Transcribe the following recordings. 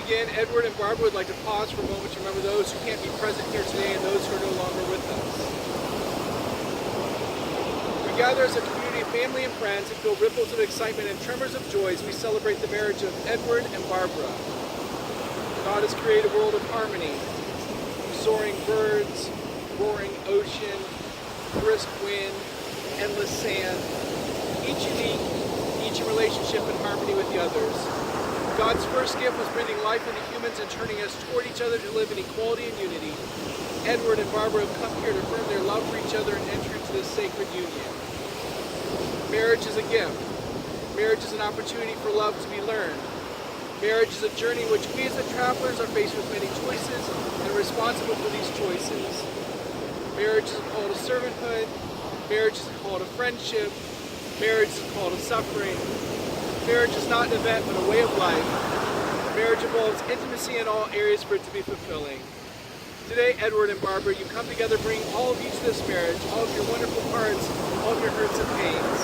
begin, Edward and Barbara would like to pause for a moment to remember those who can't be present here today and those who are no longer with us. We gather as a community of family and friends and feel ripples of excitement and tremors of joy as we celebrate the marriage of Edward and Barbara. God has created a world of harmony, soaring birds, roaring ocean, brisk wind, endless sand, each unique, each in relationship and harmony with the others. God's first gift was breathing life into humans and turning us toward each other to live in equality and unity. Edward and Barbara have come here to affirm their love for each other and enter into this sacred union. Marriage is a gift. Marriage is an opportunity for love to be learned. Marriage is a journey in which we as the travelers are faced with many choices and are responsible for these choices. Marriage is a call to servanthood. Marriage is a call to friendship. Marriage is a call to suffering. Marriage is not an event, but a way of life. Marriage involves intimacy in all areas for it to be fulfilling. Today, Edward and Barbara, you come together bringing all of you to this marriage, all of your wonderful parts, all of your hurts and pains.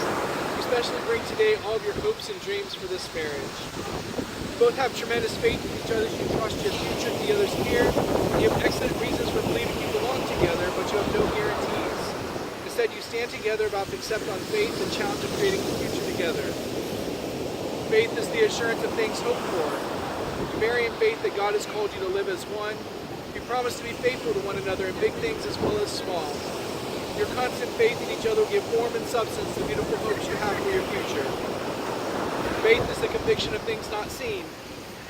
You especially bring today all of your hopes and dreams for this marriage. You both have tremendous faith in each other. You trust your future to the others here. You have excellent reasons for believing you belong together, but you have no guarantees. Instead, you stand together about to accept on faith the challenge of creating a future together. Faith is the assurance of things hoped for. You marry in faith that God has called you to live as one. You promise to be faithful to one another in big things as well as small. Your constant faith in each other will give form and substance to the beautiful hopes you have for your future. Faith is the conviction of things not seen.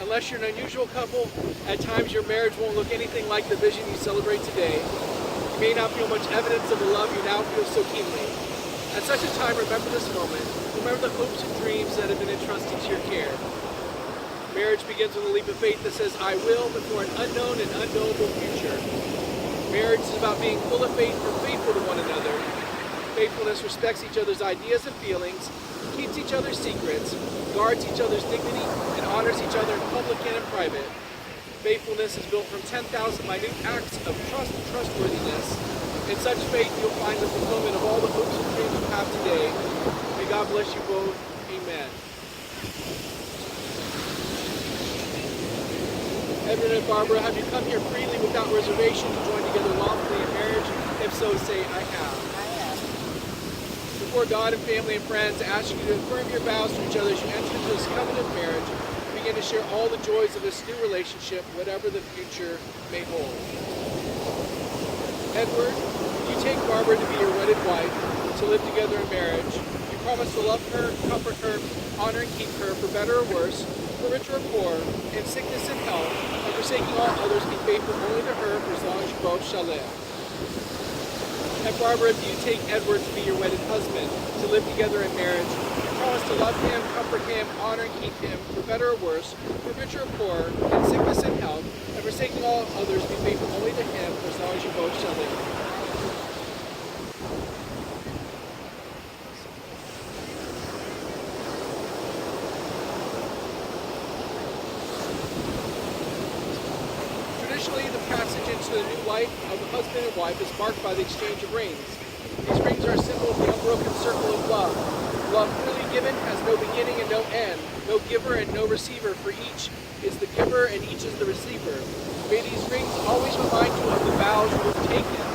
Unless you're an unusual couple, at times your marriage won't look anything like the vision you celebrate today. You may not feel much evidence of the love you now feel so keenly. At such a time, remember this moment. Remember the hopes and dreams that have been entrusted to your care. Marriage begins with a leap of faith that says, I will, before an unknown and unknowable future. Marriage is about being full of faith or faithful to one another. Faithfulness respects each other's ideas and feelings, keeps each other's secrets, guards each other's dignity, and honors each other in public and in private. Faithfulness is built from 10,000 minute acts of trust and trustworthiness. In such faith, you'll find the fulfillment of all the hopes and dreams you have today. May God bless you both. Amen. Edward and Barbara, have you come here freely without reservation to join together lawfully in marriage? If so, say, I have. I have. Before God and family and friends, I ask you to affirm your vows to each other as you enter into this covenant of marriage. Begin to share all the joys of this new relationship, whatever the future may hold. Edward, you take Barbara to be your wedded wife, to live together in marriage. You promise to love her, comfort her, honor and keep her, for better or worse, for richer or poor, in sickness and health, and forsaking all others, be faithful only to her for as long as you both shall live. And Barbara, do you take Edward to be your wedded husband, to live together in marriage? You promise to love him, comfort him, honor and keep him, for better or worse, for richer or poor, in sickness and health, and forsaking all others, be faithful only to him for as long as you both shall live. Traditionally, the passage into the new life of the husband and wife is marked by the exchange of rings. These rings are a symbol of the unbroken circle of love. Love freely given has no beginning and no end, no giver and no receiver, for each is the giver and each is the receiver. May these rings always remind you of the vows you have taken.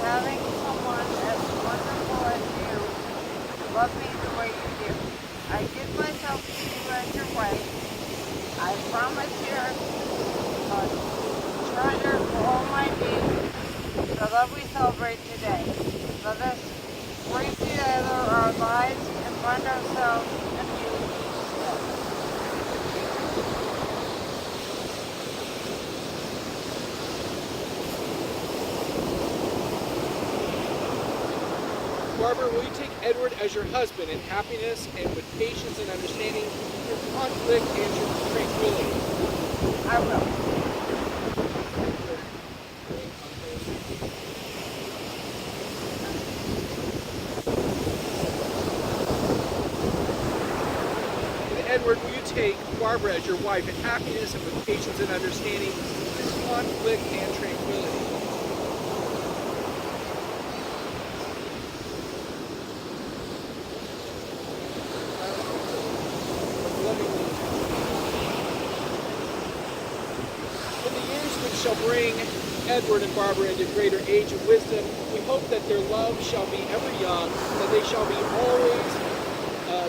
Having someone as wonderful as you love me the way you do. I give myself to you as your wife. I promise you treasure for all my needs, the love we celebrate today. Let us bring together our lives and find ourselves in you each step. Barbara, will you take Edward as your husband in happiness and with patience and understanding, through conflict and tranquility? I will. And Edward, will you take Barbara as your wife in happiness and with patience and understanding, through conflict and tranquility? In the years which shall bring Edward and Barbara into greater age and wisdom, we hope that their love shall be ever young, that they shall be always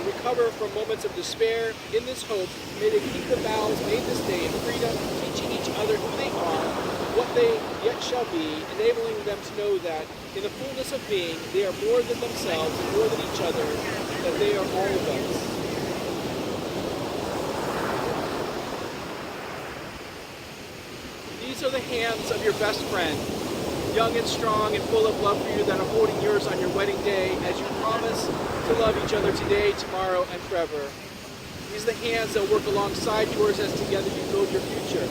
recover from moments of despair. In this hope, may they keep the vows made this day in freedom, teaching each other who they are, what they yet shall be, enabling them to know that in the fullness of being, they are more than themselves and more than each other, that they are all of us. These are the hands of your best friend, young and strong and full of love for you, that are holding yours on your wedding day as you promise to love each other today, tomorrow, and forever. These are the hands that will work alongside yours as together you build your future.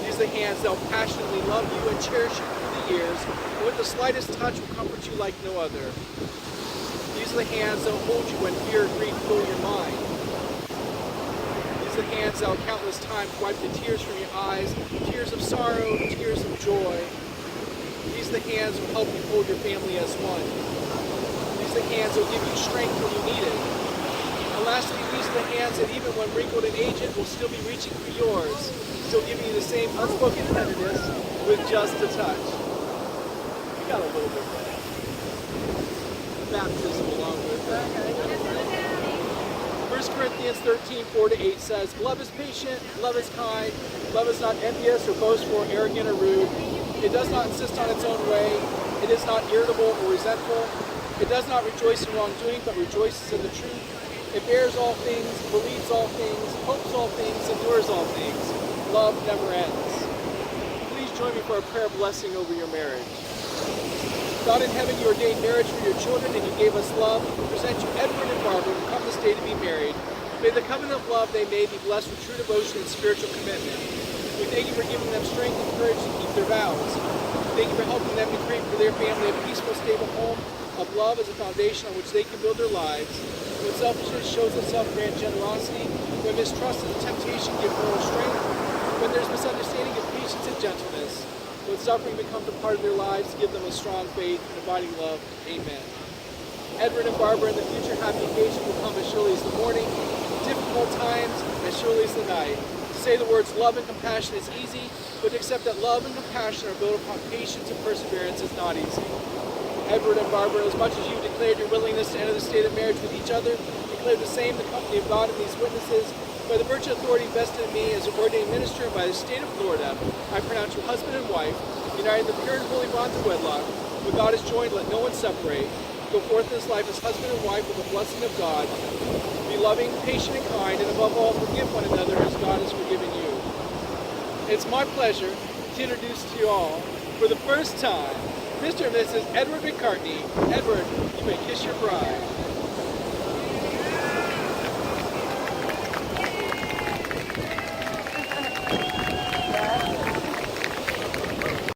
These are the hands that will passionately love you and cherish you through the years, and with the slightest touch will comfort you like no other. These are the hands that will hold you when fear and grief fill your mind. These are the hands that will countless times wipe the tears from your eyes, tears of sorrow, tears of joy. These are the hands that will help you hold your family as one. These are the hands that will give you strength when you need it. And lastly, these are the hands that even when wrinkled and aged will still be reaching for yours, still giving you the same unspoken tenderness with just a touch. You got a little bit of that. Baptism along with that. 1 Corinthians 13:4-8 says, love is patient, love is kind, love is not envious or boastful or arrogant or rude. It does not insist on its own way. It is not irritable or resentful. It does not rejoice in wrongdoing, but rejoices in the truth. It bears all things, believes all things, hopes all things, endures all things. Love never ends. Please join me for a prayer blessing over your marriage. God in heaven, you ordained marriage for your children, and you gave us love. We present you Edward and Barbara, who come this day to be married. May the covenant of love they made be blessed with true devotion and spiritual commitment. We thank you for giving them strength and courage to keep their vows. Thank you for helping them to create for their family a peaceful, stable home of love as a foundation on which they can build their lives. When selfishness shows itself, grant generosity. When mistrust and temptation, give moral strength. When there's misunderstanding, give patience and gentleness. When suffering becomes a part of their lives, give them a strong faith and abiding love. Amen. Edward and Barbara, in the future, happy occasion will come as surely as the morning, difficult times as surely as the night. To say the words love and compassion is easy, but to accept that love and compassion are built upon patience and perseverance is not easy. Edward and Barbara, as much as you declared your willingness to enter the state of marriage with each other, declare the same in the company of God and these witnesses. By the virtue of authority vested in me as an ordained minister and by the state of Florida, I pronounce you husband and wife, united in the pure and holy bonds of wedlock. What God has joined, let no one separate. Go forth in this life as husband and wife with the blessing of God. Be loving, patient, and kind, and above all, forgive one another as God has forgiven you. It's my pleasure to introduce to you all, for the first time, Mr. and Mrs. Edward McCartney. Edward, you may kiss your bride.